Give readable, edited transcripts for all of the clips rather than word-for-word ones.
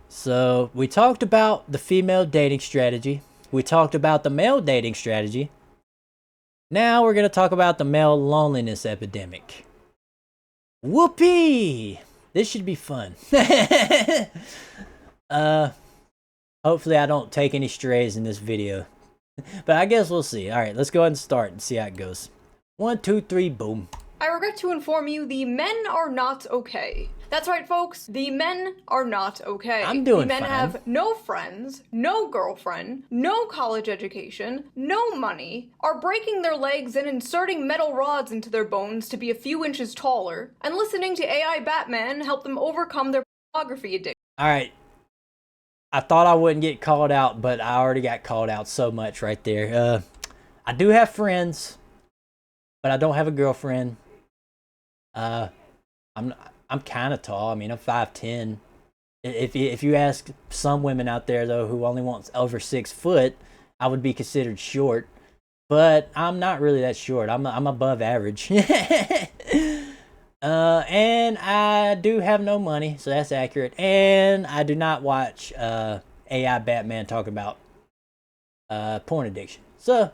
So we talked about the female dating strategy. We talked about the male dating strategy. Now we're going to talk about the male loneliness epidemic. Whoopee! This should be fun. Hopefully I don't take any strays in this video. But I guess we'll see. Alright, let's go ahead and start and see how it goes. 1, 2, 3, boom. I regret to inform you, the men are not okay. That's right, folks. The men are not okay. I'm doing fine. The men fine. have no friends, no girlfriend, no college education, no money, are breaking their legs and inserting metal rods into their bones to be a few inches taller, and listening to AI Batman help them overcome their pornography addiction. Alright. I thought I wouldn't get called out, but I already got called out so much right there. I do have friends, but I don't have a girlfriend. I'm kind of tall. I mean, I'm 5'10". If you ask some women out there though who only wants over 6 foot, I would be considered short. But I'm not really that short. I'm above average. And I do have no money, so that's accurate. And I do not watch AI Batman talk about porn addiction. So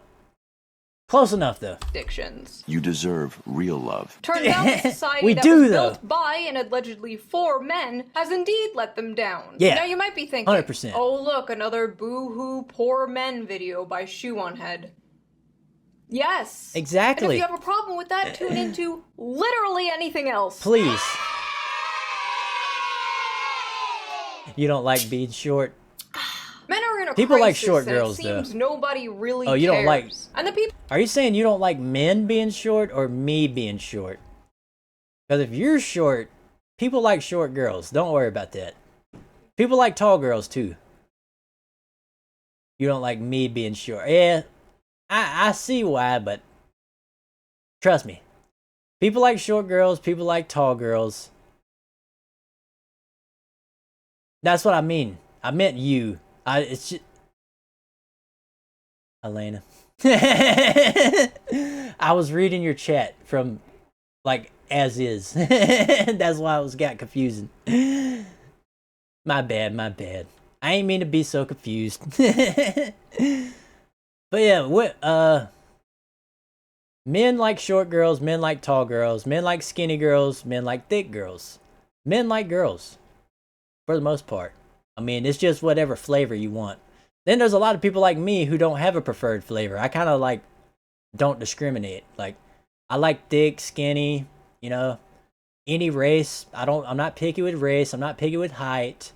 close enough, though. Addictions. You deserve real love. Turns out the society We that do, was though. built by and allegedly for men has indeed let them down. Yeah. Now you might be thinking, 100%. oh look, another boo-hoo poor men video by Shoe0nHead. Yes. Exactly. And if you have a problem with that, tune into literally anything else. Please. You don't like being short? Men are in a People like crisis, short and girls, it seems nobody really Oh, you don't like- cares. And the people Are you saying you don't like men being short or me being short? Because if you're short, people like short girls. Don't worry about that. People like tall girls too. You don't like me being short. Yeah, I see why, but trust me. People like short girls. People like tall girls. That's what I mean. I meant you. It's just... Elena. I was reading your chat from, like, as is. That's why it got confusing. My bad, my bad. I ain't mean to be so confused. But yeah, men like short girls, men like tall girls, men like skinny girls, men like thick girls. Men like girls, for the most part. I mean, it's just whatever flavor you want. Then there's a lot of people like me who don't have a preferred flavor. I kind of like don't discriminate. Like, I like thick, skinny, you know, any race. I'm not picky with race. I'm not picky with height.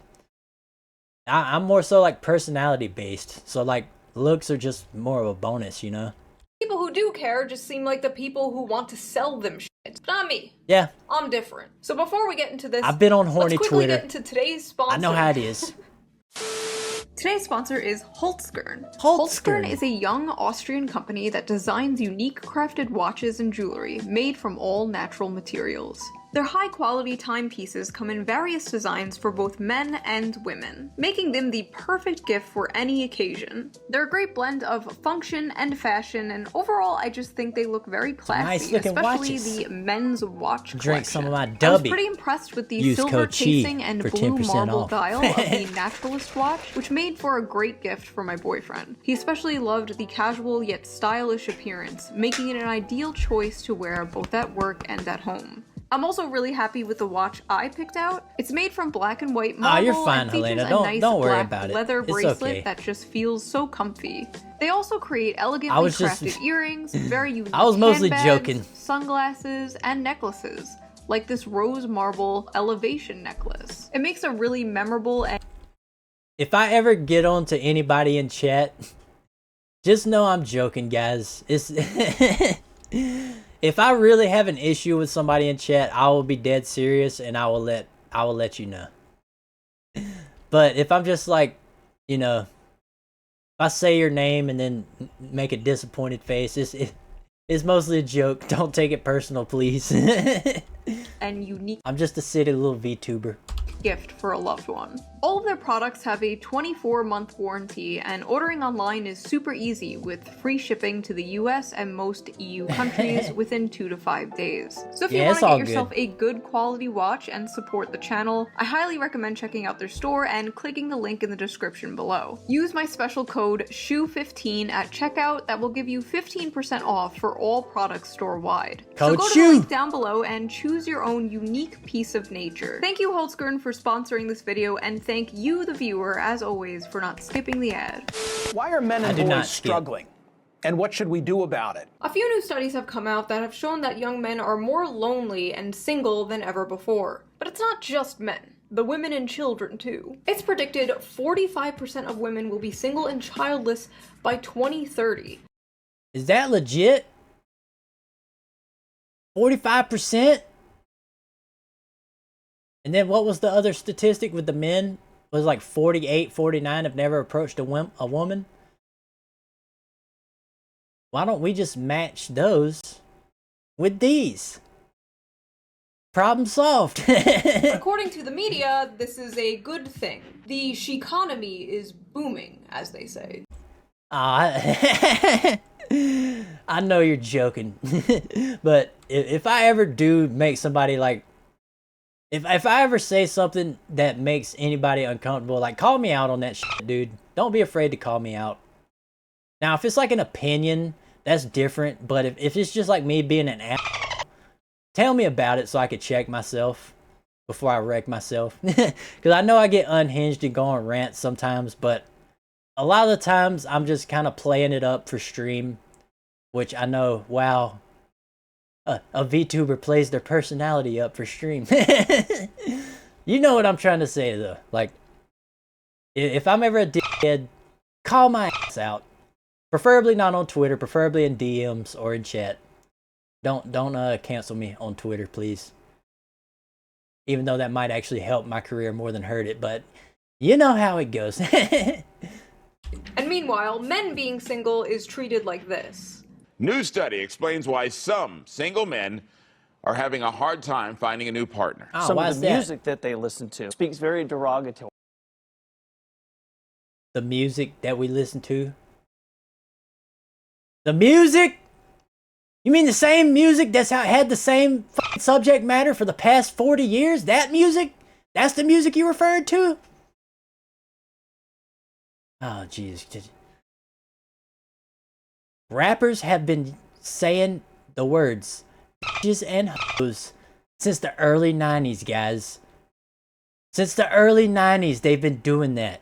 I'm more so like personality based. So like looks are just more of a bonus, you know? who do care just seem like the people who want to sell them shit. Not me. Yeah. I'm different. So before we get into this, I've been on horny let's quickly Twitter. get into today's sponsor. I know how it is. Today's sponsor is Holtzkern. Holtzkern. Is a young Austrian company that designs unique crafted watches and jewelry made from all natural materials. Their high-quality timepieces come in various designs for both men and women, making them the perfect gift for any occasion. They're a great blend of function and fashion, and overall I just think they look very classy, nice-looking especially watches. the men's watch collection. Drink some of my I was dubby. pretty impressed with the Use silver code CHI casing and for blue 10% marble off. dial of the Naturalist watch, which made for a great gift for my boyfriend. He especially loved the casual yet stylish appearance, making it an ideal choice to wear both at work and at home. I'm also really happy with the watch I picked out. It's made from black and white marble you're fine, and features Helena. a Don't- nice don't worry black about it. leather It's bracelet okay. that just feels so comfy. They also create elegantly I was just- crafted earrings, very unique I was mostly handbags, joking. sunglasses, and necklaces, like this rose marble elevation necklace. It makes a really memorable and If I ever get on to anybody in chat, just know I'm joking, guys. It's if I really have an issue with somebody in chat, I will be dead serious and I will let you know. But if I'm just like, you know, if I say your name and then make a disappointed face, it's mostly a joke. Don't take it personal, please. unique I'm just a silly little VTuber. gift for a loved one. All of their products have a 24-month warranty, and ordering online is super easy with free shipping to the US and most EU countries within 2 to 5 days. So if you want to get yourself a good quality watch and support the channel, I highly recommend checking out their store and clicking the link in the description below. Use my special code SHOE15 at checkout that will give you 15% off for all products store-wide. So go to the link down below and choose your own unique piece of nature. Thank you, Holtzgren, for sponsoring this video, and thank you, the viewer, as always, for not skipping the ad. Why are men and boys struggling? And what should we do about it? A few new studies have come out that have shown that young men are more lonely and single than ever before. But it's not just men. The women and children, too. It's predicted 45% of women will be single and childless by 2030. Is that legit? 45%? And then what was the other statistic with the men? It was like 48, 49 have never approached a woman? Why don't we just match those with these? Problem solved. According to the media, this is a good thing. The she-economy is booming, as they say. I know you're joking. But if I ever do make somebody like... If I ever say something that makes anybody uncomfortable, like, call me out on that shit, dude. Don't be afraid to call me out. Now, if it's like an opinion... that's different, but if it's just like me being an ass, tell me about it so I could check myself before I wreck myself. Because I know I get unhinged and go on rants sometimes, but a lot of the times I'm just kind of playing it up for stream, which I know, wow, a VTuber plays their personality up for stream. You know what I'm trying to say, though. Like, if I'm ever a dickhead, call my ass out. Preferably not on Twitter, preferably in DMs or in chat. Don't cancel me on Twitter, please. Even though that might actually help my career more than hurt it, but you know how it goes. And meanwhile, men being single is treated like this. New study explains why some single men are having a hard time finding a new partner. Oh, Some of the music that they listen to speaks very derogatory. The music that we listen to? The music? You mean the same music that's had the same subject matter for the past 40 years? That music? That's the music you referred to? Oh, jeez. Rappers have been saying the words bitches and hoes since the early 90s, guys. Since the early 90s, they've been doing that.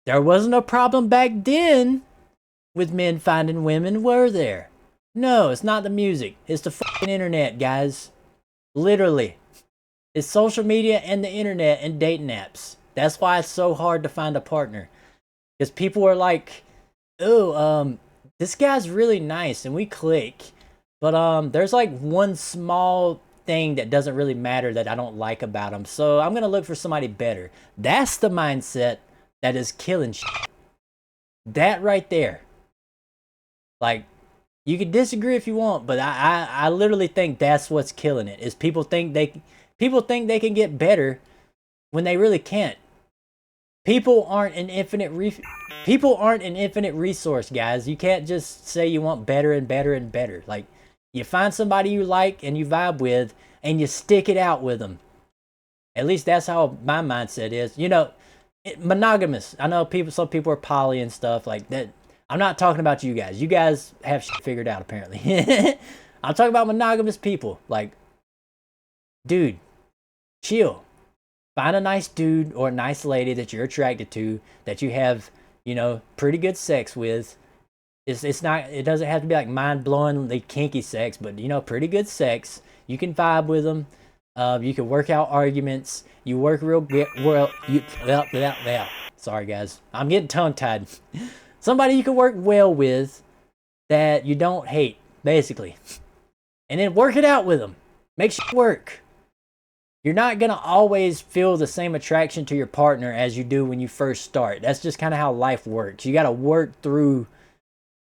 There wasn't a problem back then with men finding women, were there? No, it's not the music. It's the fucking internet, guys. Literally. It's social media and the internet and dating apps. That's why it's so hard to find a partner. Because people are like, oh, this guy's really nice and we click. But there's like one small thing that doesn't really matter that I don't like about him. So I'm going to look for somebody better. That's the mindset that is killing shit. That right there. Like, you can disagree if you want, but I literally think that's what's killing it. Is people think they can get better when they really can't. People aren't an infinite resource, guys. You can't just say you want better and better and better. Like, you find somebody you like and you vibe with, and you stick it out with them. At least that's how my mindset is. You know, monogamous. I know some people are poly and stuff like that. I'm not talking about you guys. You guys have shit figured out, apparently. I'm talking about monogamous people. Like, dude, chill. Find a nice dude or a nice lady that you're attracted to, that you have, you know, pretty good sex with. It doesn't have to be like mind-blowingly kinky sex, but, you know, pretty good sex. You can vibe with them. You can work out arguments. You work real well. Sorry, guys. I'm getting tongue-tied. Somebody you can work well with that you don't hate, basically. And then work it out with them. Make shit work. You're not going to always feel the same attraction to your partner as you do when you first start. That's just kind of how life works. You got to work through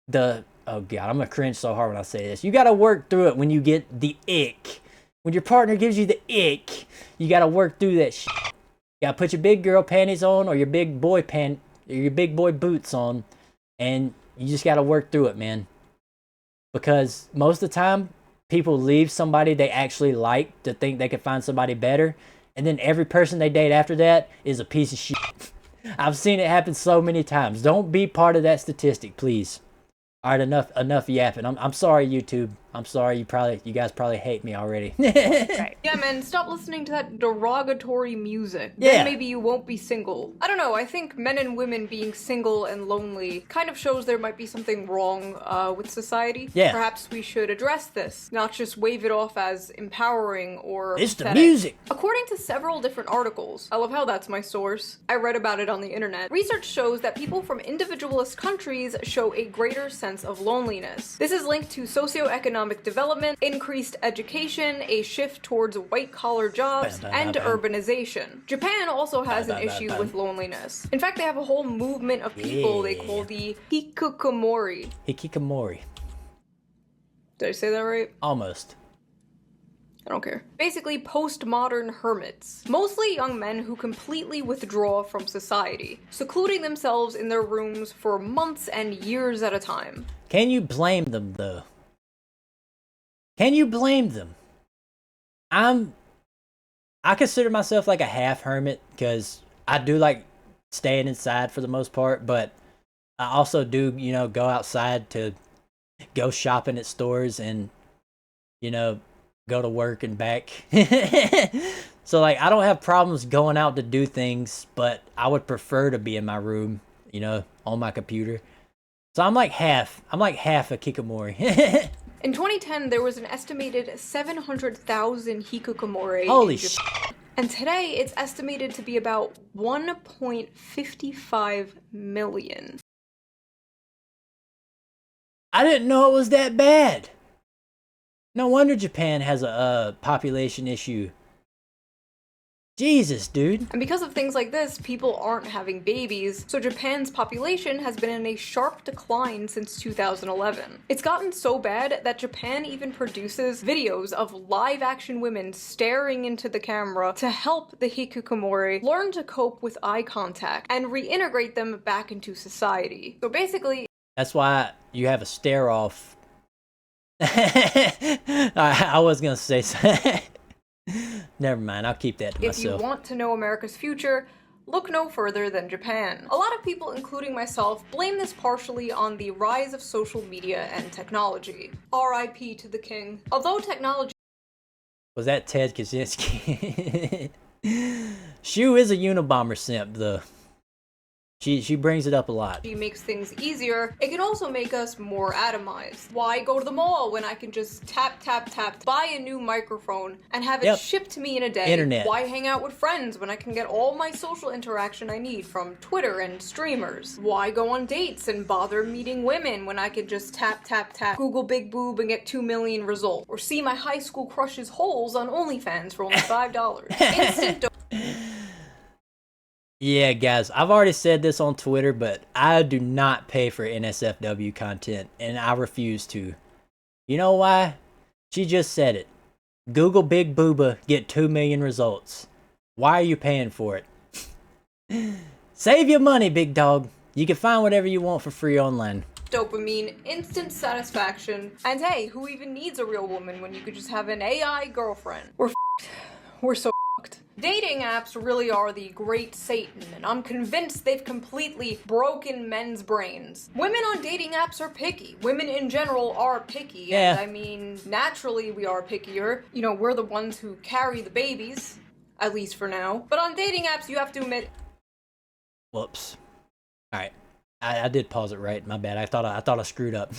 the... Oh, God, I'm going to cringe so hard when I say this. You got to work through it when you get the ick. When your partner gives you the ick, you got to work through that shit. You gotta put your big girl panties on, or your big boy boots on, and you just gotta work through it, man. Because most of the time, people leave somebody they actually like to think they could find somebody better, and then every person they date after that is a piece of shit. I've seen it happen so many times. Don't be part of that statistic, please. All right, enough yapping. I'm sorry, YouTube. I'm sorry. You guys probably hate me already. Right. Yeah, man, stop listening to that derogatory music. Yeah. Then maybe you won't be single. I don't know, I think men and women being single and lonely kind of shows there might be something wrong with society. Yeah. Perhaps we should address this, not just wave it off as empowering or It's the pathetic. music. According to several different articles, I love how that's my source, I read about it on the internet, research shows that people from individualist countries show a greater sense of loneliness. This is linked to socioeconomic development, increased education, a shift towards white-collar jobs, and urbanization. Japan also has an issue with loneliness. In fact, they have a whole movement of people they call the Hikikomori. Hikikomori. Did I say that right? Almost. I don't care. Basically, postmodern hermits. Mostly young men who completely withdraw from society, secluding themselves in their rooms for months and years at a time. Can you blame them, though? Can you blame them? I consider myself like a half hermit because I do like staying inside for the most part, but I also do, go outside to go shopping at stores and, go to work and back. So like I don't have problems going out to do things, but I would prefer to be in my room, on my computer. So I'm like half a Hikikomori. In 2010, there was an estimated 700,000 Hikikomori Holy in Japan. And today, it's estimated to be about 1.55 million. I didn't know it was that bad. No wonder Japan has a population issue. Jesus, dude. And because of things like this, people aren't having babies, so Japan's population has been in a sharp decline since 2011. It's gotten so bad that Japan even produces videos of live-action women staring into the camera to help the Hikikomori learn to cope with eye contact and reintegrate them back into society. So basically, that's why you have a stare-off. I was gonna say something. Never mind, I'll keep that to myself. If you want to know America's future, look no further than Japan. A lot of people, including myself, blame this partially on the rise of social media and technology. R.I.P. to the king. Although technology... Was that Ted Kaczynski? Shoe is a Unabomber simp, though. She brings it up a lot. Makes things easier. It can also make us more atomized. Why go to the mall when I can just tap, buy a new microphone, and have it shipped to me in a day? Internet. Why hang out with friends when I can get all my social interaction I need from Twitter and streamers? Why go on dates and bother meeting women when I can just tap, Google big boob and get 2 million results? Or see my high school crush's holes on OnlyFans for only $5. Instant Yeah, guys, I've already said this on Twitter, but I do not pay for NSFW content, and I refuse to. You know why? She just said it. Google Big Booba, get 2 million results. Why are you paying for it? Save your money, big dog. You can find whatever you want for free online. Dopamine, instant satisfaction, and hey, who even needs a real woman when you could just have an AI girlfriend? We're f***ed. We're so f***ed. Dating apps really are the great Satan, and I'm convinced they've completely broken men's brains. Women on dating apps are picky. Women in general are picky, and I mean, naturally we are pickier. We're the ones who carry the babies, at least for now. But on dating apps, you have to admit... Whoops. Alright. I did pause it right, my bad. I thought I screwed up.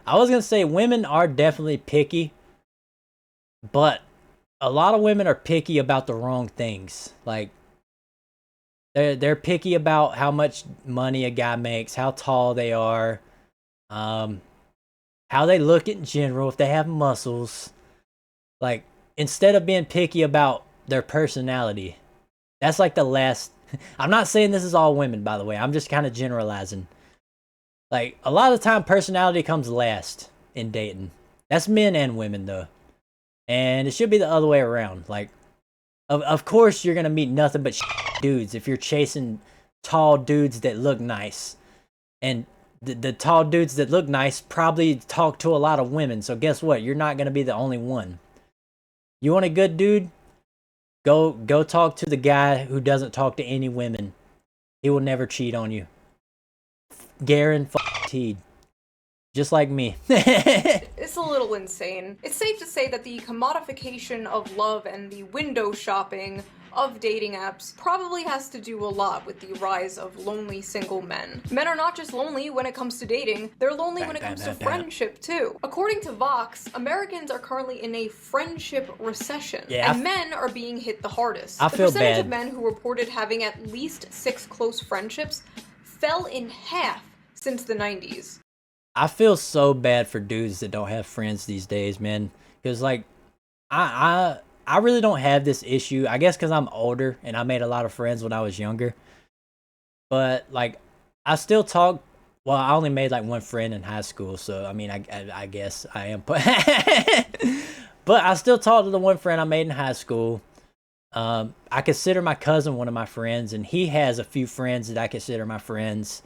I was gonna say women are definitely picky, but a lot of women are picky about the wrong things. Like they're picky about how much money a guy makes, how tall they are, how they look in general, if they have muscles. Like instead of being picky about their personality. That's like the last... I'm not saying this is all women, by the way. I'm just kind of generalizing. Like, a lot of the time, personality comes last in dating. That's men and women, though. And it should be the other way around. Like, Of course you're gonna meet nothing but dudes if you're chasing tall dudes that look nice. And the tall dudes that look nice probably talk to a lot of women. So guess what? You're not gonna be the only one. You want a good dude? Go talk to the guy who doesn't talk to any women. He will never cheat on you. Guaranteed. Just like me. It's a little insane. It's safe to say that the commodification of love and the window shopping of dating apps probably has to do a lot with the rise of lonely single men. Men are not just lonely when it comes to dating, they're lonely when it comes to friendship too. According to Vox, Americans are currently in a friendship recession, and men are being hit the hardest. I feel bad. The percentage of men who reported having at least 6 close friendships fell in half since the 90s. I feel so bad for dudes that don't have friends these days, man. Because, like, I really don't have this issue. I guess because I'm older and I made a lot of friends when I was younger. But, like, I still talk. Well, I only made, like, one friend in high school. So, I mean, I guess I am. But I still talk to the one friend I made in high school. I consider my cousin one of my friends. And he has a few friends that I consider my friends.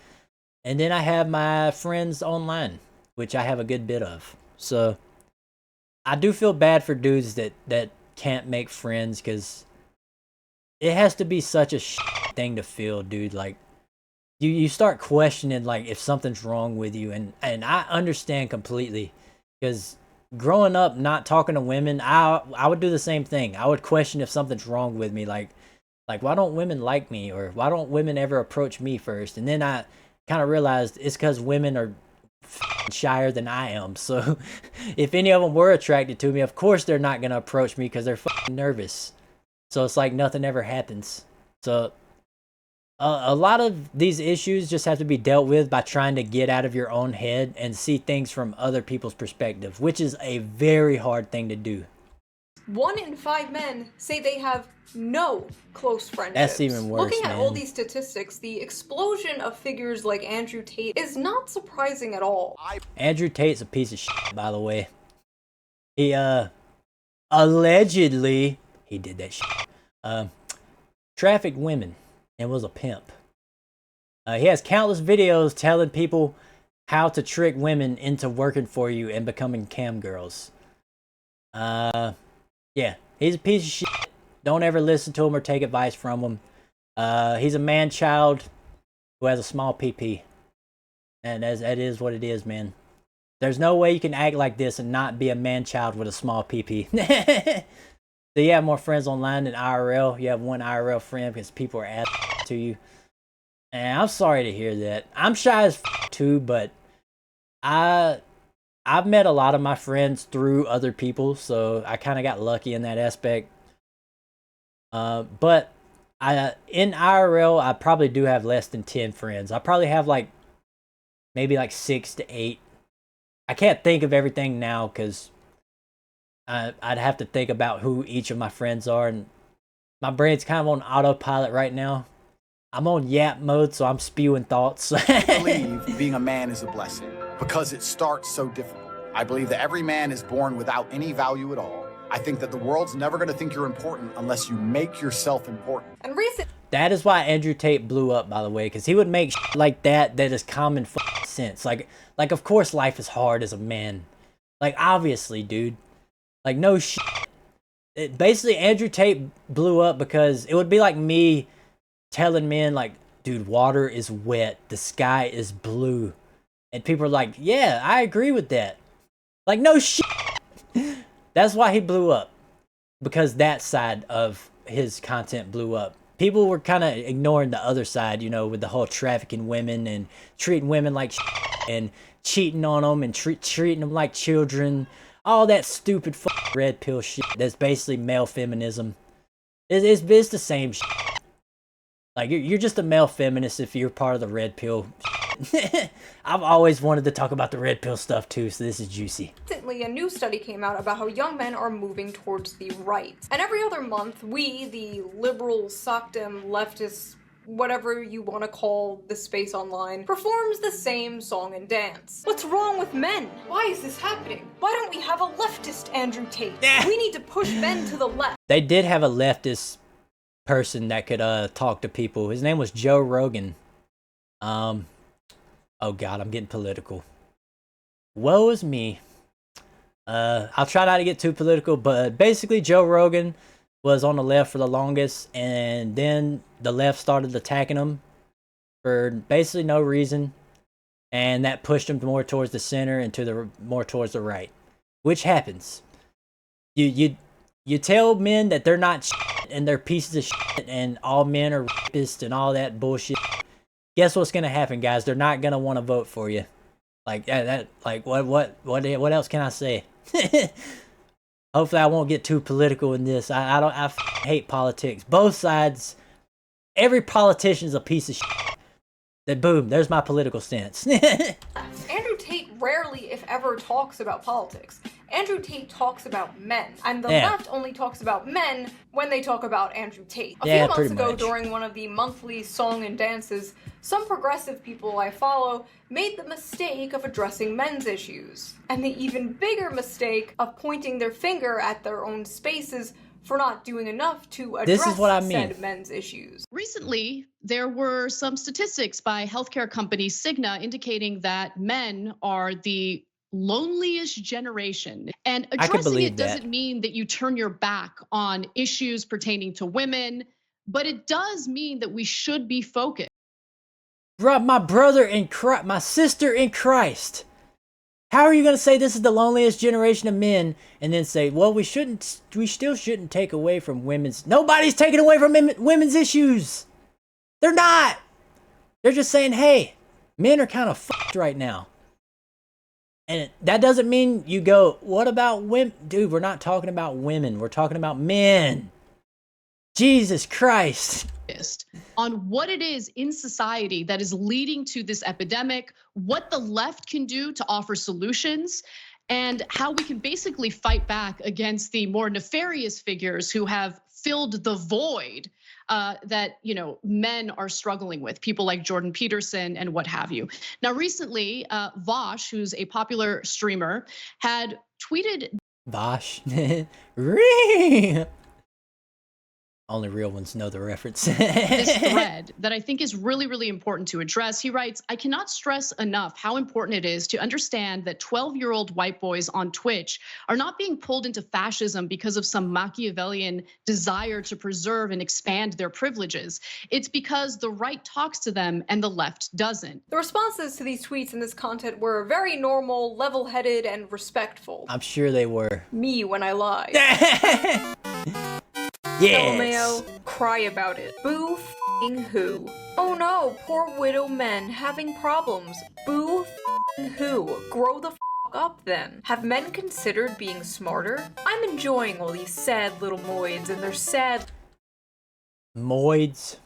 And then I have my friends online, which I have a good bit of. So I do feel bad for dudes that can't make friends, because it has to be such a thing to feel, dude. Like, you start questioning, like, if something's wrong with you. And I understand completely, because growing up not talking to women, I would do the same thing. I would question if something's wrong with me. Like why don't women like me? Or why don't women ever approach me first? And then I kind of realized it's because women are shyer than I am. So if any of them were attracted to me, of course they're not going to approach me because they're nervous. So it's like nothing ever happens. So a lot of these issues just have to be dealt with by trying to get out of your own head and see things from other people's perspective, which is a very hard thing to do. 1 in 5 men say they have no close friendships. That's even worse, Looking at man. all these statistics, the explosion of figures like Andrew Tate is not surprising at all. Andrew Tate's a piece of shit, by the way. He, allegedly, he did that shit. Trafficked women and was a pimp. He has countless videos telling people how to trick women into working for you and becoming cam girls. Yeah, he's a piece of shit. Don't ever listen to him or take advice from him. He's a man-child who has a small PP. And that is what it is, man. There's no way you can act like this and not be a man-child with a small PP. So you have more friends online than IRL. You have one IRL friend because people are ass to you. And I'm sorry to hear that. I'm shy as too, but I've met a lot of my friends through other people, so I kind of got lucky in that aspect. But in IRL, I probably do have less than 10 friends. I probably have maybe 6 to 8. I can't think of everything now because I'd have to think about who each of my friends are, and my brain's kind of on autopilot right now. I'm on yap mode, so I'm spewing thoughts. I believe being a man is a blessing because it starts so difficult. I believe that every man is born without any value at all. I think that the world's never going to think you're important unless you make yourself important. And that is why Andrew Tate blew up, by the way, because he would make shit like that is common sense. Like of course life is hard as a man. Like, obviously, dude. Like, no shit. Basically, Andrew Tate blew up because it would be like me telling men, like, dude, water is wet, the sky is blue. And people are like, yeah, I agree with that. Like, no shit. That's why he blew up. Because that side of his content blew up. People were kind of ignoring the other side, with the whole trafficking women and treating women like shit and cheating on them and treating them like children. All that stupid red pill shit that's basically male feminism. It's the same shit. Like, you're just a male feminist if you're part of the red pill. I've always wanted to talk about the red pill stuff too, so this is juicy. Recently, a new study came out about how young men are moving towards the right. And every other month, we, the liberal, sockdem, leftists, whatever you want to call the space online, performs the same song and dance. What's wrong with men? Why is this happening? Why don't we have a leftist Andrew Tate? We need to push men to the left. They did have a leftist person that could talk to people. His name was Joe Rogan. Oh god, I'm getting political. Woe is me. I'll try not to get too political, but basically Joe Rogan was on the left for the longest, and then the left started attacking him for basically no reason, and that pushed him more towards the center and more towards the right, which happens. You tell men that they're not shit and they're pieces of shit and all men are rapists and all that bullshit. Guess what's gonna happen, guys? They're not gonna want to vote for you. Like what else can I say? Hopefully I won't get too political in this. I hate politics. Both sides. Every politician's a piece of shit. Then boom, there's my political stance. Andrew Tate rarely, if ever, talks about politics. Andrew Tate talks about men, and the left only talks about men when they talk about Andrew Tate. A few months ago, during one of the monthly song and dances, some progressive people I follow made the mistake of addressing men's issues, and the even bigger mistake of pointing their finger at their own spaces for not doing enough to address said men's issues. Recently, there were some statistics by healthcare company Cigna indicating that men are the loneliest generation. And addressing it doesn't mean that you turn your back on issues pertaining to women, but it does mean that we should be focused. My brother in Christ, my sister in Christ. How are you going to say this is the loneliest generation of men and then say, well, we still shouldn't take away from women's... Nobody's taking away from women's issues. They're not. They're just saying, hey, men are kind of fucked right now. And that doesn't mean you go, what about women? Dude, we're not talking about women. We're talking about men. Jesus Christ. On what it is in society that is leading to this epidemic, what the left can do to offer solutions, and how we can basically fight back against the more nefarious figures who have filled the void that men are struggling with, people like Jordan Peterson and what have you. Now, recently, Vosh, who's a popular streamer, had tweeted. Vosh, only real ones know the reference. This thread that I think is really, really important to address. He writes, I cannot stress enough how important it is to understand that 12-year-old white boys on Twitch are not being pulled into fascism because of some Machiavellian desire to preserve and expand their privileges. It's because the right talks to them and the left doesn't. The responses to these tweets and this content were very normal, level-headed, and respectful. I'm sure they were. Me when I lie. Yes. LMAO, cry about it. Boo f***ing who? Oh no, poor widow men having problems. Boo f***ing who? Grow the f*** up then. Have men considered being smarter? I'm enjoying all these sad little moids and their sad... Moids?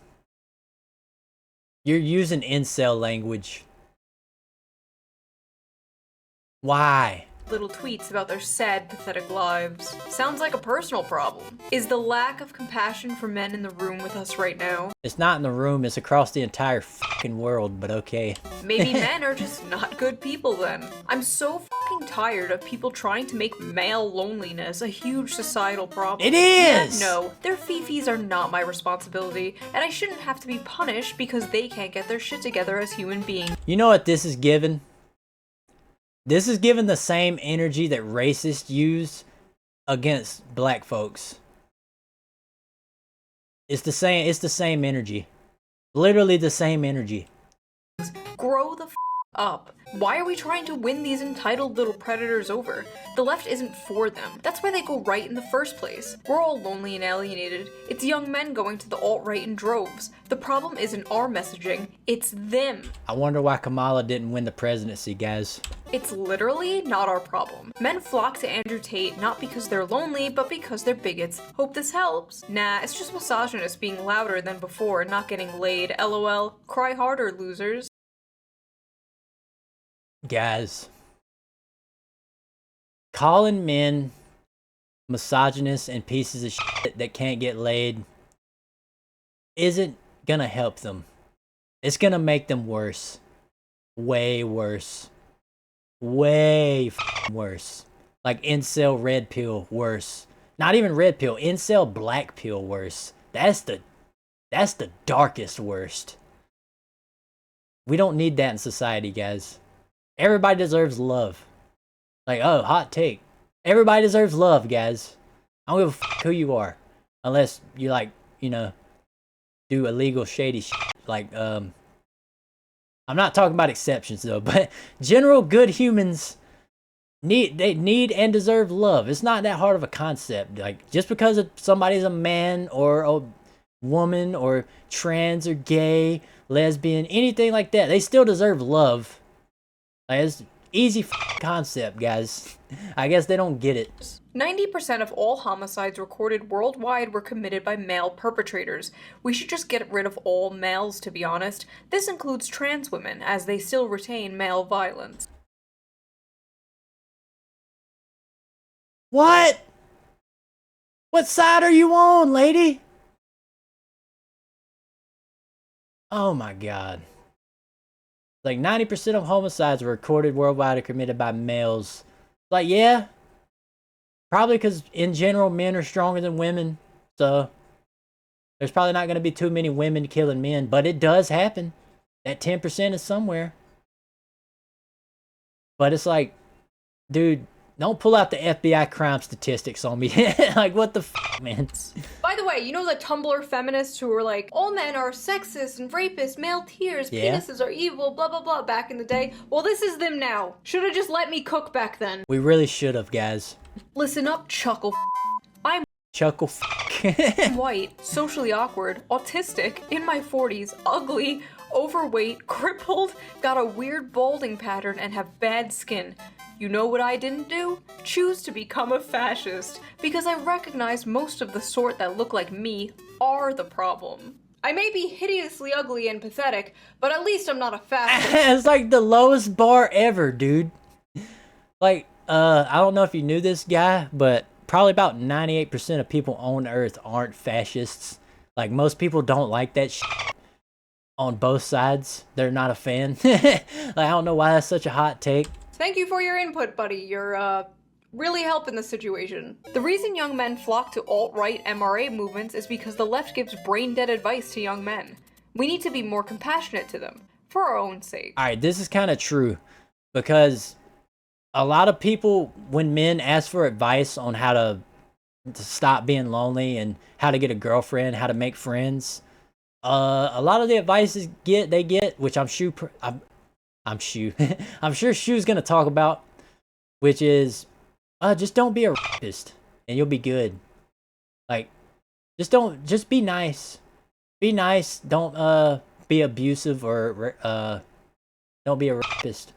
You're using incel language. Why? Little tweets about their sad, pathetic lives. Sounds like a personal problem. Is the lack of compassion for men in the room with us right now? It's not in the room, it's across the entire fucking world, but okay. Maybe men are just not good people then. I'm so fucking tired of people trying to make male loneliness a huge societal problem. It is! No, their fifis are not my responsibility, and I shouldn't have to be punished because they can't get their shit together as human beings. You know what this is given? This is given the same energy that racists use against black folks. It's the same energy. Literally the same energy. Grow the f up. Why are we trying to win these entitled little predators over? The left isn't for them. That's why they go right in the first place. We're all lonely and alienated. It's young men going to the alt-right in droves. The problem isn't our messaging, it's them. I wonder why Kamala didn't win the presidency, guys. It's literally not our problem. Men flock to Andrew Tate not because they're lonely, but because they're bigots. Hope this helps. Nah, it's just misogynists being louder than before and not getting laid. LOL. Cry harder, losers. Guys, calling men misogynists and pieces of shit that can't get laid isn't gonna help them. It's gonna make them worse. Way worse. Way worse. Like incel red pill worse. Not even red pill, incel black pill worse. That's the darkest worst. We don't need that in society, guys. Everybody deserves love. Like, oh, hot take. Everybody deserves love, guys. I don't give a who you are. Unless you, like, you know, do illegal shady shit. Like, I'm not talking about exceptions though, but general good humans need and deserve love. It's not that hard of a concept. Like, just because somebody's a man or a woman or trans or gay, lesbian, anything like that, they still deserve love. Like, it's easy concept, guys. I guess they don't get it. 90% of all homicides recorded worldwide were committed by male perpetrators. We should just get rid of all males, to be honest. This includes trans women, as they still retain male violence. What? What side are you on, lady? Oh my god. Like 90% of homicides recorded worldwide are committed by males. Like, yeah. Probably because in general men are stronger than women. So there's probably not going to be too many women killing men. But it does happen. That 10% is somewhere. But it's like, dude, don't pull out the FBI crime statistics on me. Like, what the f, man? By the way, you know the Tumblr feminists who were like, all men are sexist and rapists, male tears, penises are evil, blah blah blah back in the day? Well, this is them now. Should've just let me cook back then. We really should have, guys. Listen up, chuckle I'm chuckle white, socially awkward, autistic, in my 40s, ugly, overweight, crippled, got a weird balding pattern, and have bad skin. You know what I didn't do? Choose to become a fascist, because I recognize most of the sort that look like me are the problem. I may be hideously ugly and pathetic, but at least I'm not a fascist. It's like the lowest bar ever, dude. Like, I don't know if you knew this guy, but probably about 98% of people on Earth aren't fascists. Like, most people don't like that shit on both sides. They're not a fan. Like, I don't know why that's such a hot take. Thank you for your input, buddy. You're, really helping the situation. The reason young men flock to alt-right MRA movements is because the left gives brain-dead advice to young men. We need to be more compassionate to them, for our own sake. Alright, this is kind of true, because a lot of people, when men ask for advice on how to stop being lonely and how to get a girlfriend, how to make friends, a lot of the advice they get, which I'm sure Shoe's gonna talk about, which is, just don't be a rapist and you'll be good. Like, just be nice. Be nice. Don't be abusive or don't be a rapist.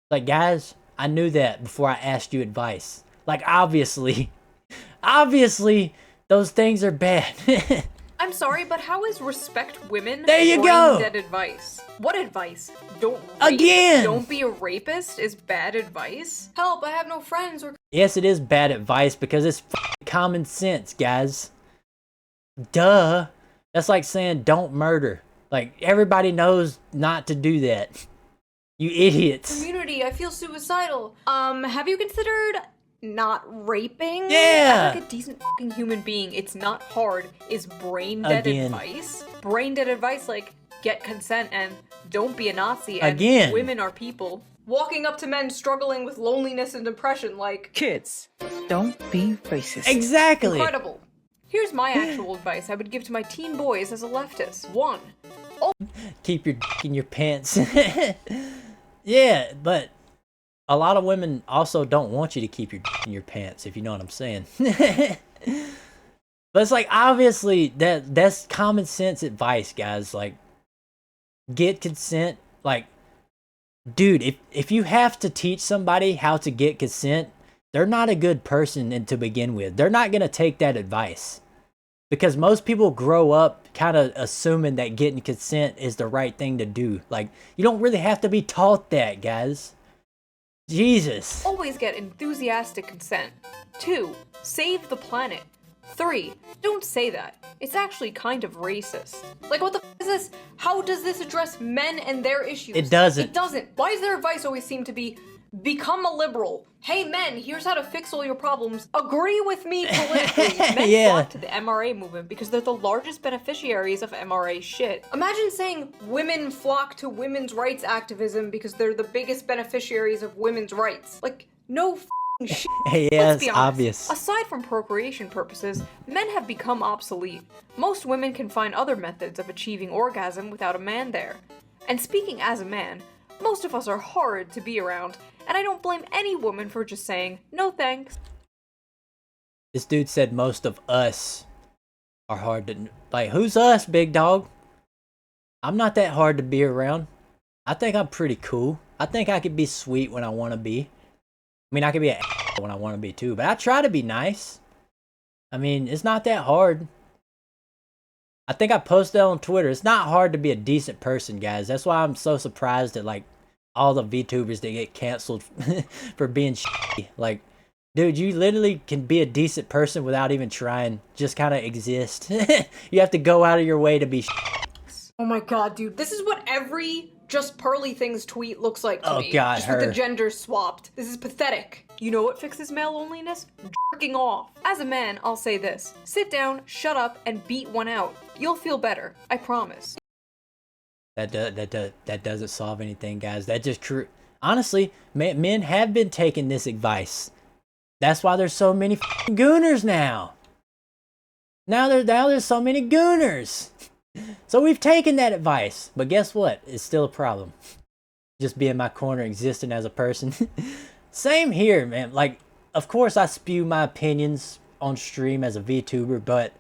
Like, guys, I knew that before I asked you advice. Like, obviously those things are bad. I'm sorry, but how is respect women there you go dead advice? What advice? Don't rape? Again! Don't be a rapist is bad advice? Help, I have no friends or... Yes, it is bad advice because it's common sense, guys. Duh. That's like saying don't murder. Like, everybody knows not to do that. You idiots. Community, I feel suicidal. Have you considered not raping? Yeah! Like a decent fucking human being, it's not hard, is brain-dead advice? Brain-dead advice like, get consent and don't be a Nazi and women are people. Walking up to men struggling with loneliness and depression like, kids, don't be racist. Exactly! Incredible. Here's my actual advice I would give to my teen boys as a leftist. 1. Keep your dick in your pants. Yeah, but a lot of women also don't want you to keep your dick in your pants, if you know what I'm saying. But it's like, obviously, that's common sense advice, guys. Like, get consent. Like, dude, if you have to teach somebody how to get consent, they're not a good person to begin with. They're not going to take that advice. Because most people grow up kind of assuming that getting consent is the right thing to do. Like, you don't really have to be taught that, guys. Jesus. Always get enthusiastic consent. 2. Save the planet. 3. Don't say that. It's actually kind of racist. Like, what the f is this? How does this address men and their issues? It doesn't. It doesn't. Why does their advice always seem to be, become a liberal? Hey men, here's how to fix all your problems. Agree with me politically. Men flock to the MRA movement because they're the largest beneficiaries of MRA shit. Imagine saying women flock to women's rights activism because they're the biggest beneficiaries of women's rights. Like, no shit. Yeah, Let's be it's honest. obvious. Aside from procreation purposes, men have become obsolete. Most women can find other methods of achieving orgasm without a man there. And speaking as a man, most of us are horrid to be around, and I don't blame any woman for just saying, no thanks. This dude said most of us are hard to... Like, who's us, big dog? I'm not that hard to be around. I think I'm pretty cool. I think I could be sweet when I want to be. I mean, I could be an when I want to be too, but I try to be nice. I mean, it's not that hard. I think I posted on Twitter. It's not hard to be a decent person, guys. That's why I'm so surprised at, like, all the VTubers that get canceled for being shitty. Like, dude, you literally can be a decent person without even trying. Just kind of exist. You have to go out of your way to be shitty. Oh my god, dude. This is what every Just Pearly Things tweet looks like to me. Oh god, just her. with the genders swapped. This is pathetic. You know what fixes male loneliness? Jerking off. As a man, I'll say this. Sit down, shut up, and beat one out. You'll feel better. I promise. That doesn't solve anything, guys. That just honestly, men have been taking this advice. That's why there's so many gooners now. Now there's so many gooners. So we've taken that advice, but guess what? It's still a problem. Just be in my corner, existing as a person. Same here, man. Like, of course I spew my opinions on stream as a VTuber, but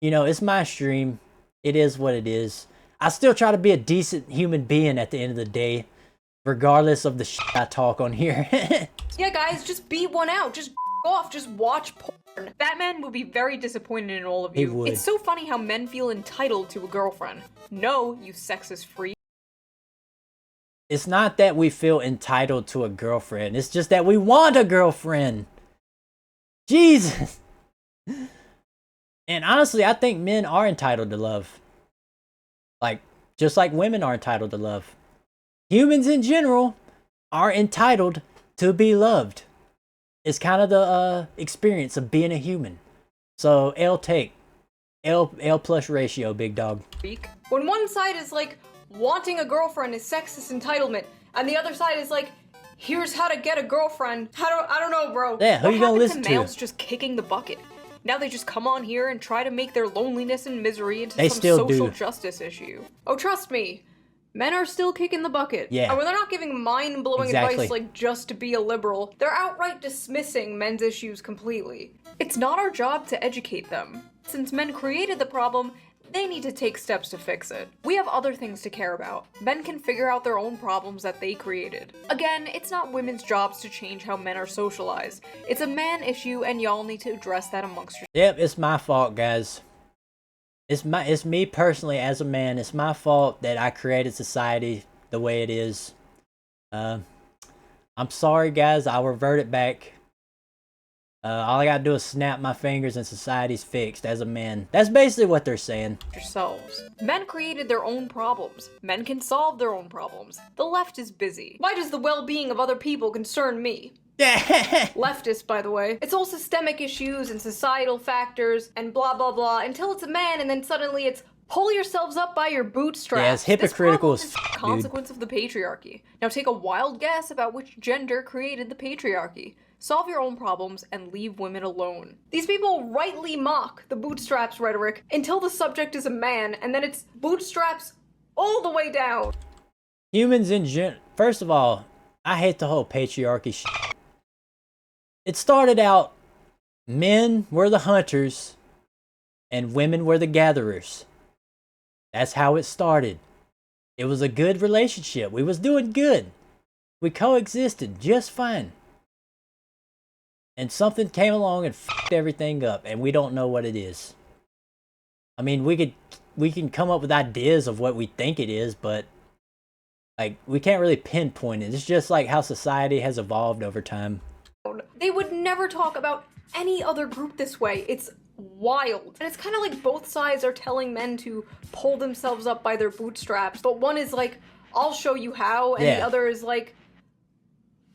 you know, it's my stream. It is what it is. I still try to be a decent human being at the end of the day, regardless of the shit I talk on here. Yeah, guys, just beat one out. Just off. Just watch porn. Batman would be very disappointed in all of you. He would. It's so funny how men feel entitled to a girlfriend. No, you sexist freak. It's not that we feel entitled to a girlfriend. It's just that we want a girlfriend. Jesus. And honestly, I think men are entitled to love. Like, just like women are entitled to love. Humans in general are entitled to be loved. It's kind of the experience of being a human. So, L plus ratio, big dog. When one side is like, wanting a girlfriend is sexist entitlement, and the other side is like, here's how to get a girlfriend. I don't know, bro. Yeah, who what you gonna happened listen to males just kicking the bucket? Now they just come on here and try to make their loneliness and misery into some social justice issue. Oh, trust me. Men are still kicking the bucket. Yeah. And when they're not giving mind-blowing advice like just to be a liberal, they're outright dismissing men's issues completely. It's not our job to educate them. Since men created the problem, they need to take steps to fix it. We have other things to care about. Men can figure out their own problems that they created. Again, it's not women's jobs to change how men are socialized. It's a man issue and y'all need to address that amongst yourselves. Yep, it's my fault, guys. It's me personally as a man. It's my fault that I created society the way it is. I'm sorry, guys. I'll revert it back. All I gotta do is snap my fingers and society's fixed as a man. That's basically what they're saying. Yourselves. Men created their own problems. Men can solve their own problems. The left is busy. Why does the well-being of other people concern me? Leftist, by the way. It's all systemic issues and societal factors and blah blah blah until it's a man and then suddenly it's pull yourselves up by your bootstraps. Yeah, it's hypocritical as this consequence of the patriarchy. Now take a wild guess about which gender created the patriarchy. Solve your own problems and leave women alone. These people rightly mock the bootstraps rhetoric until the subject is a man, and then it's bootstraps all the way down. Humans in general. First of all, I hate the whole patriarchy shit. It started out, men were the hunters, and women were the gatherers. That's how it started. It was a good relationship. We was doing good. We coexisted just fine. And something came along and f***ed everything up, and we don't know what it is. I mean, we can come up with ideas of what we think it is, but like we can't really pinpoint it. It's just like how society has evolved over time. They would never talk about any other group this way. It's wild. And it's kind of like both sides are telling men to pull themselves up by their bootstraps, but one is like, I'll show you how, and the other is like,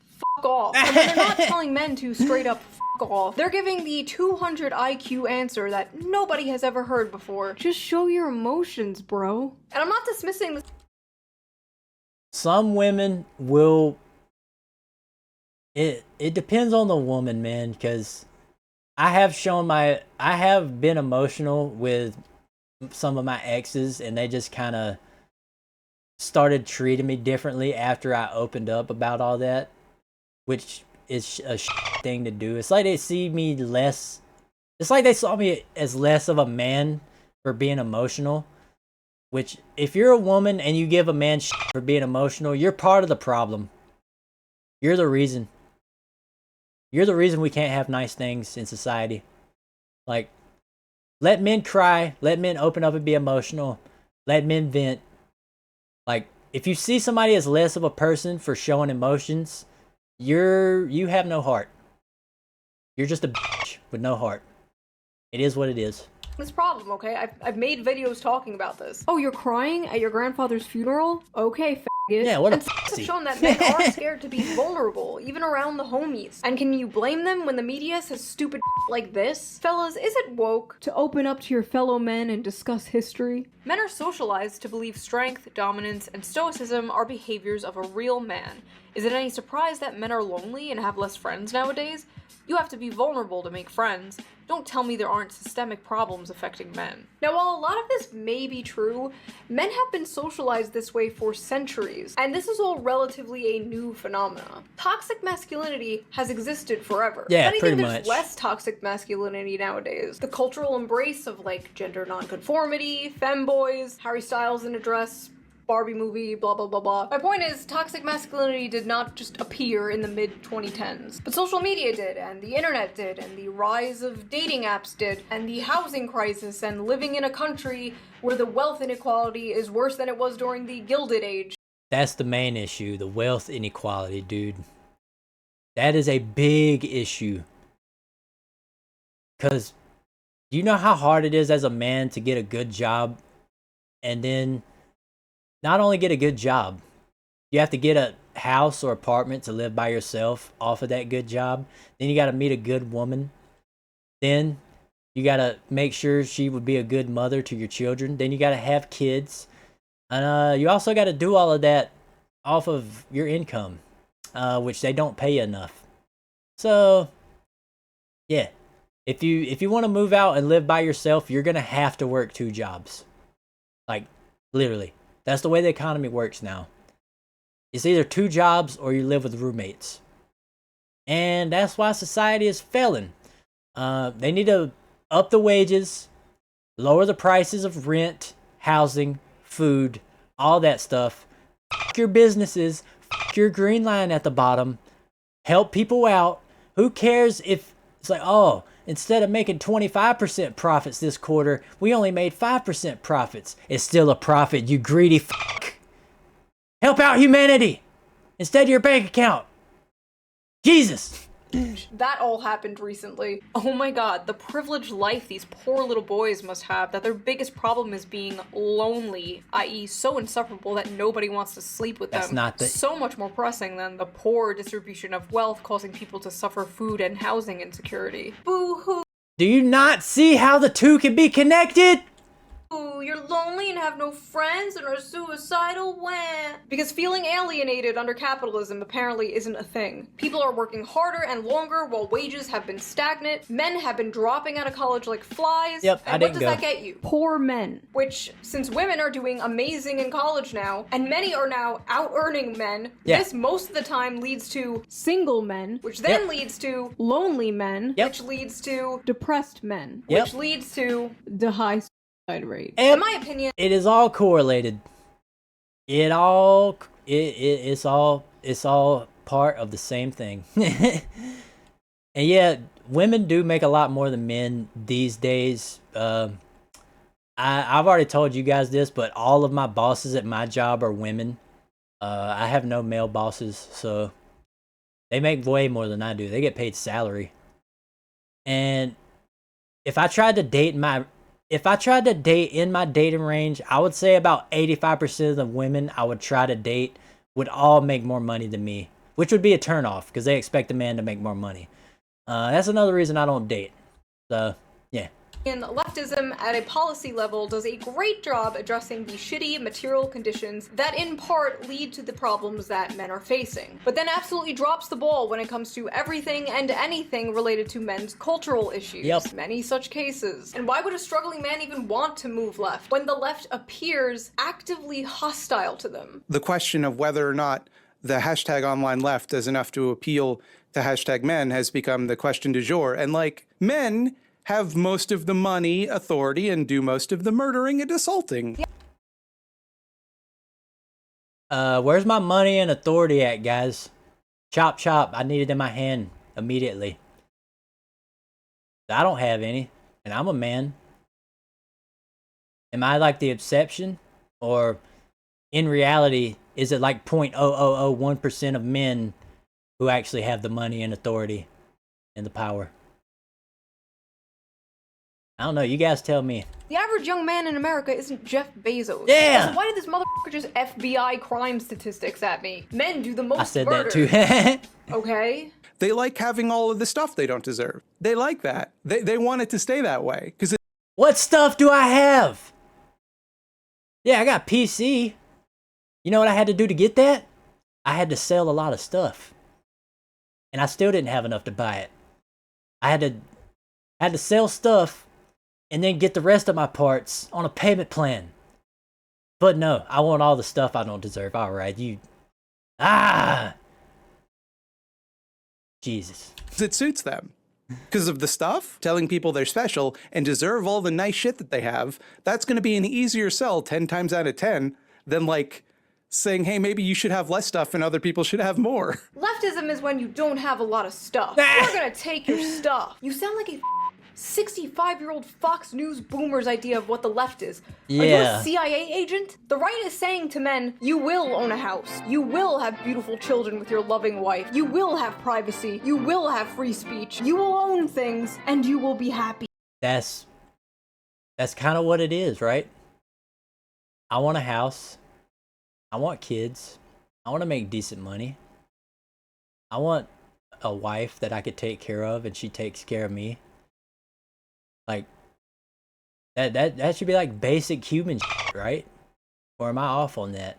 fuck off. And they're not telling men to straight up fuck off. They're giving the 200 IQ answer that nobody has ever heard before. Just show your emotions, bro. And I'm not dismissing this. Some women will... It depends on the woman, man, because I have been emotional with some of my exes, and they just kind of started treating me differently after I opened up about all that, which is a thing to do. It's like they see me less. It's like they saw me as less of a man for being emotional, which if you're a woman and you give a man for being emotional, you're part of the problem. You're the reason. You're the reason we can't have nice things in society. Like, let men cry, let men open up and be emotional, let men vent. Like, if you see somebody as less of a person for showing emotions, you have no heart. You're just a bitch with no heart. It is what it is. This problem, okay? I've made videos talking about this. Oh, you're crying at your grandfather's funeral? Okay, faggot. Yeah, what a pussy. Have shown that men are scared to be vulnerable, even around the homies. And can you blame them when the media says stupid like this? Fellas, is it woke to open up to your fellow men and discuss history? Men are socialized to believe strength, dominance, and stoicism are behaviors of a real man. Is it any surprise that men are lonely and have less friends nowadays? You have to be vulnerable to make friends. Don't tell me there aren't systemic problems affecting men. Now, while a lot of this may be true, men have been socialized this way for centuries, and this is all relatively a new phenomena. Toxic masculinity has existed forever. Yeah, pretty much. There's less toxic masculinity nowadays. The cultural embrace of, like, gender nonconformity, femboys, Harry Styles in a dress, Barbie movie, blah blah blah blah. My point is, toxic masculinity did not just appear in the mid-2010s. But social media did, and the internet did, and the rise of dating apps did, and the housing crisis, and living in a country where the wealth inequality is worse than it was during the Gilded Age. That's the main issue, the wealth inequality, dude. That is a big issue. Because do you know how hard it is as a man to get a good job, and then not only get a good job, you have to get a house or apartment to live by yourself off of that good job. Then you got to meet a good woman. Then you got to make sure she would be a good mother to your children. Then you got to have kids. And you also got to do all of that off of your income, which they don't pay you enough. So, yeah. If you want to move out and live by yourself, you're going to have to work 2 jobs. Like, literally. That's the way the economy works now. It's either 2 jobs or you live with roommates. And that's why society is failing. They need to up the wages, lower the prices of rent, housing, food, all that stuff. F your businesses, f your green line at the bottom. Help people out. Who cares if it's like, oh, instead of making 25% profits this quarter, we only made 5% profits. It's still a profit, you greedy fuck. Help out humanity instead of your bank account. Jesus. That all happened recently. Oh my god, the privileged life these poor little boys must have, that their biggest problem is being lonely, i.e. so insufferable that nobody wants to sleep with them. So much more pressing than the poor distribution of wealth causing people to suffer food and housing insecurity. Boo-hoo. Do you not see how the two can be connected? Ooh, you're lonely and have no friends and are suicidal when? Because feeling alienated under capitalism apparently isn't a thing. People are working harder and longer while wages have been stagnant. Men have been dropping out of college like flies. Yep, and what does that get you? Poor men. Which, since women are doing amazing in college now, and many are now out-earning men, this most of the time leads to single men, which then leads to lonely men, which leads to depressed men, which leads to the high rate. In my opinion, it is all correlated. It's all part of the same thing. And yeah, women do make a lot more than men these days. I've already told you guys this, but all of my bosses at my job are women. I have no male bosses, so they make way more than I do. They get paid salary. And if I tried to date in my dating range, I would say about 85% of the women I would try to date would all make more money than me, which would be a turnoff because they expect a man to make more money. That's another reason I don't date. So, yeah. And leftism at a policy level does a great job addressing the shitty material conditions that in part lead to the problems that men are facing, but then absolutely drops the ball when it comes to everything and anything related to men's cultural issues. Yep. Many such cases. And why would a struggling man even want to move left when the left appears actively hostile to them? The question of whether or not the hashtag online left does enough to appeal to hashtag men has become the question du jour. And like, men have most of the money, authority, and do most of the murdering and assaulting. Where's my money and authority at, guys? Chop chop, I need it in my hand immediately. I don't have any, and I'm a man. Am I like the exception? Or in reality, is it like 0.0001% of men who actually have the money and authority and the power? I don't know, you guys tell me. The average young man in America isn't Jeff Bezos. Yeah! Also, why did this motherfucker just FBI crime statistics at me? Men do the most I said murders. that too. Okay? They like having all of the stuff they don't deserve. They like that. They want it to stay that way. What stuff do I have? Yeah, I got PC. You know what I had to do to get that? I had to sell a lot of stuff. And I still didn't have enough to buy it. I had to sell stuff and then get the rest of my parts on a payment plan. But no, I want all the stuff I don't deserve. All right, you... Jesus. It suits them. Because of the stuff, telling people they're special and deserve all the nice shit that they have, that's going to be an easier sell 10 times out of 10 than, like, saying, hey, maybe you should have less stuff and other people should have more. Leftism is when you don't have a lot of stuff. We're gonna take your stuff. You sound like a 65-year-old Fox News boomer's idea of what the left is. Yeah. Are you a CIA agent? The right is saying to men, you will own a house. You will have beautiful children with your loving wife. You will have privacy. You will have free speech. You will own things, and you will be happy. That's kind of what it is, right? I want a house. I want kids. I want to make decent money. I want a wife that I could take care of and she takes care of me. Like, that should be like basic human shit, right? Or am I off on that?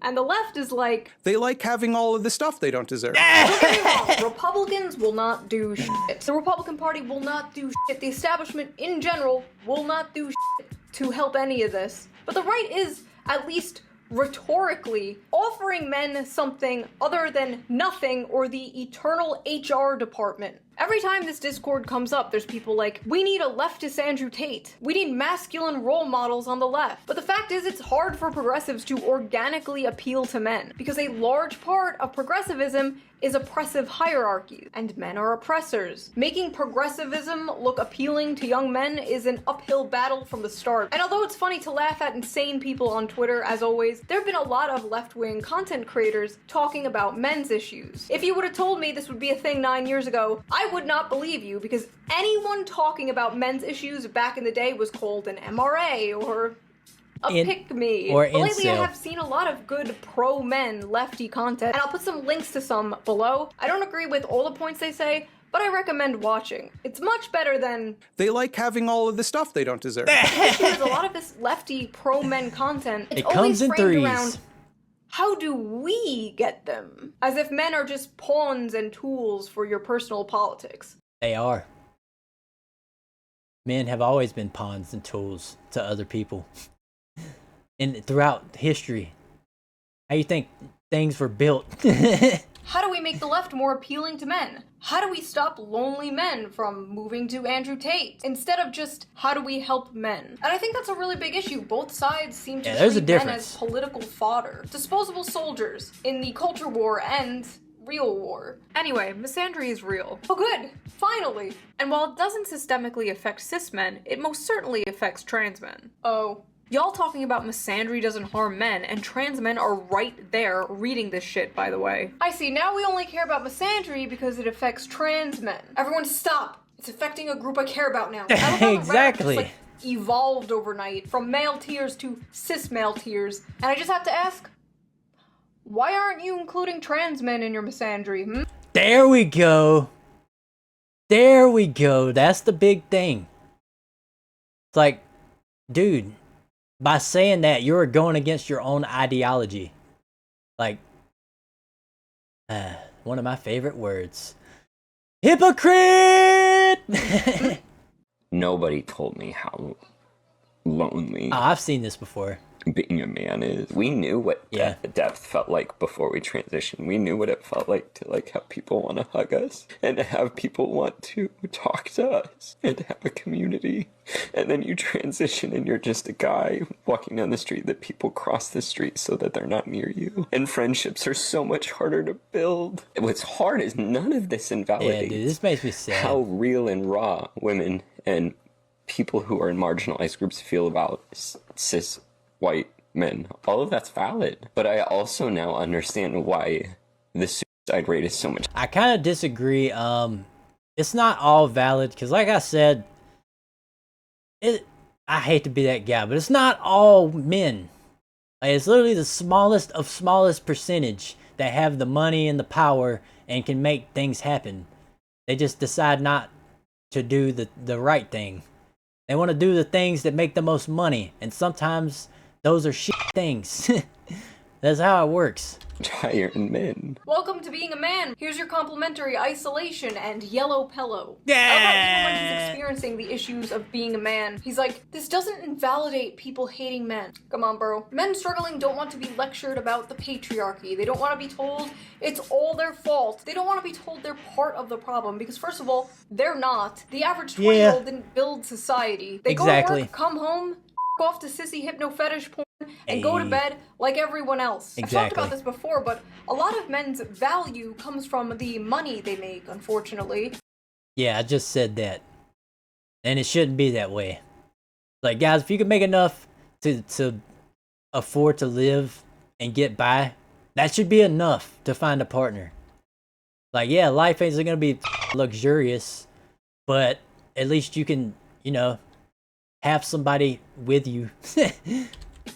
And the left is like... They like having all of the stuff they don't deserve. Don't get me wrong, Republicans will not do shit. The Republican Party will not do shit. The establishment in general will not do shit to help any of this. But the right is, at least rhetorically, offering men something other than nothing or the eternal HR department. Every time this Discord comes up, there's people like, we need a leftist Andrew Tate. We need masculine role models on the left. But the fact is, it's hard for progressives to organically appeal to men, because a large part of progressivism is oppressive hierarchies, and men are oppressors. Making progressivism look appealing to young men is an uphill battle from the start. And although it's funny to laugh at insane people on Twitter, as always, there have been a lot of left-wing content creators talking about men's issues. If you would have told me this would be a thing 9 years ago, I would not believe you, because anyone talking about men's issues back in the day was called an MRA or a pick-me. But lately I have seen a lot of good pro-men lefty content, and I'll put some links to some below. I don't agree with all the points they say, but I recommend watching. It's much better than... They like having all of the stuff they don't deserve. The issue is a lot of this lefty pro-men content, it's it always comes in framed threes. around, how do we get them? As if men are just pawns and tools for your personal politics. They are. Men have always been pawns and tools to other people. And throughout history. How you think things were built? How do we make the left more appealing to men? How do we stop lonely men from moving to Andrew Tate? Instead of just, how do we help men? And I think that's a really big issue. Both sides seem to treat men as political fodder. Disposable soldiers in the culture war and real war. Anyway, misandry is real. Oh good, finally! And while it doesn't systemically affect cis men, it most certainly affects trans men. Oh. Y'all talking about misandry doesn't harm men, and trans men are right there reading this shit, by the way. I see, now we only care about misandry because it affects trans men. Everyone stop! It's affecting a group I care about now. I love how the Exactly. rhetoric just, like, evolved overnight from male tears to cis male tears. And I just have to ask, why aren't you including trans men in your misandry? Hmm? There we go. There we go. That's the big thing. It's like, dude, by saying that, you're going against your own ideology. Like, one of my favorite words. Hypocrite! Nobody told me how lonely I've seen this before. being a man is. We knew what depth felt like before we transitioned. We knew what it felt like to like have people want to hug us and to have people want to talk to us and to have a community. And then you transition and you're just a guy walking down the street that people cross the street so that they're not near you. And friendships are so much harder to build. What's hard is none of this invalidates Yeah, dude, this makes me sad. how real and raw women and people who are in marginalized groups feel about cis white men. All of that's valid. But I also now understand why the suicide rate is so much. I kind of disagree. It's not all valid because, like I said, I hate to be that guy, but it's not all men. Like, it's literally the smallest of smallest percentage that have the money and the power and can make things happen. They just decide not to do the right thing. They want to do the things that make the most money, and sometimes those are shit things. That's how it works. Higher in men. Welcome to being a man. Here's your complimentary isolation and yellow pillow. Yeah. I love how even when he's experiencing the issues of being a man, he's like, this doesn't invalidate people hating men. Come on, bro. Men struggling don't want to be lectured about the patriarchy. They don't want to be told it's all their fault. They don't want to be told they're part of the problem because, first of all, they're not. The average 20-year-old didn't build society. They go to work, come home, off to sissy hypno fetish porn, and go to bed like everyone else. I've talked about this before, but a lot of men's value comes from the money they make, unfortunately. Yeah, I just said that. And it shouldn't be that way. Like, guys, if you can make enough to afford to live and get by, that should be enough to find a partner. Like, yeah, life isn't gonna be luxurious, but at least you can, you know, have somebody with you.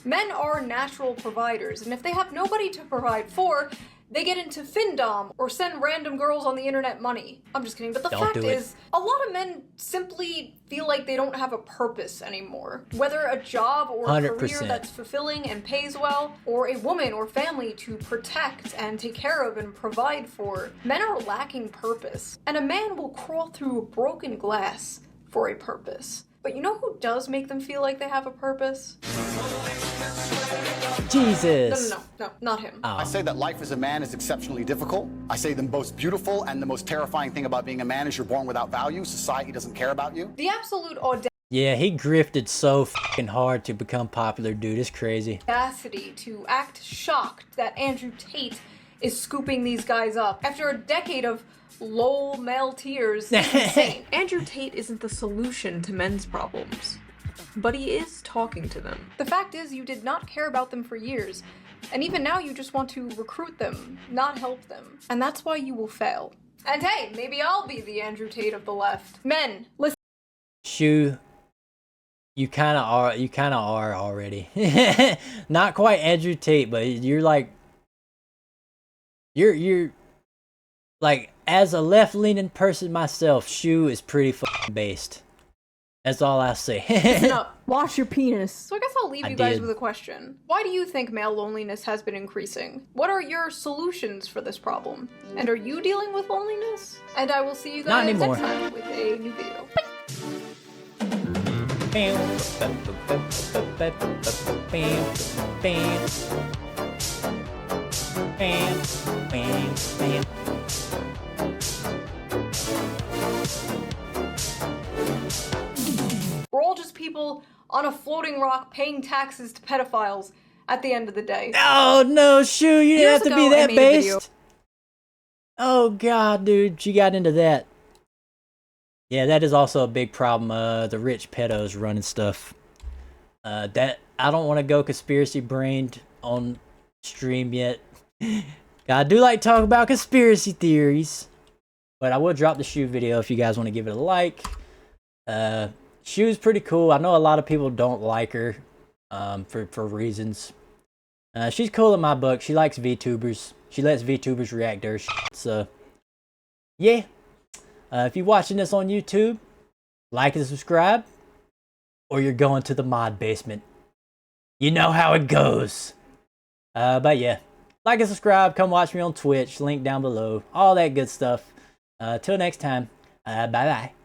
Men are natural providers, and if they have nobody to provide for, they get into findom or send random girls on the internet money. I'm just kidding, but the fact is, a lot of men simply feel like they don't have a purpose anymore. Whether a job or a 100%. career that's fulfilling and pays well, or a woman or family to protect and take care of and provide for, men are lacking purpose. And a man will crawl through broken glass for a purpose. But you know who does make them feel like they have a purpose? Jesus. No, not him. I say that life as a man is exceptionally difficult. I say the most beautiful and the most terrifying thing about being a man is you're born without value. Society doesn't care about you. The absolute audacity. Yeah, he grifted so fucking hard to become popular, dude. It's crazy. Audacity to act shocked that Andrew Tate is scooping these guys up after a decade of lol male tears. It's insane. Andrew Tate isn't the solution to men's problems, but he is talking to them. The fact is, you did not care about them for years, and even now you just want to recruit them, not help them. And that's why you will fail. And hey, maybe I'll be the Andrew Tate of the left. Men, listen. Shoe, you kind of are already. Not quite Andrew Tate, but you're like, you're like, as a left-leaning person myself, Shoe is pretty fucking based. That's all I say. Listen up. Wash your penis. So I guess I'll leave you guys did. with a question. Why do you think male loneliness has been increasing? What are your solutions for this problem? And are you dealing with loneliness? And I will see you Not guys anymore. next time with a new video. We're all just people on a floating rock paying taxes to pedophiles at the end of the day. Oh no, Shoe, you didn't Years have to be ago, I that made a video. based. Oh god, dude, she got into that. Yeah, that is also a big problem. The rich pedos running stuff. That I don't want to go conspiracy brained on stream yet. I do like talk about conspiracy theories, But I will drop the Shoe video if you guys want to give it a like. Shoe's pretty cool. I know a lot of people don't like her for reasons. She's cool in my book. She likes VTubers. She lets VTubers react to her shit. So, yeah. If you're watching this on YouTube, like and subscribe, or you're going to the mod basement. You know how it goes. But yeah, like and subscribe. Come watch me on Twitch. Link down below. All that good stuff. Till next time. Bye-bye.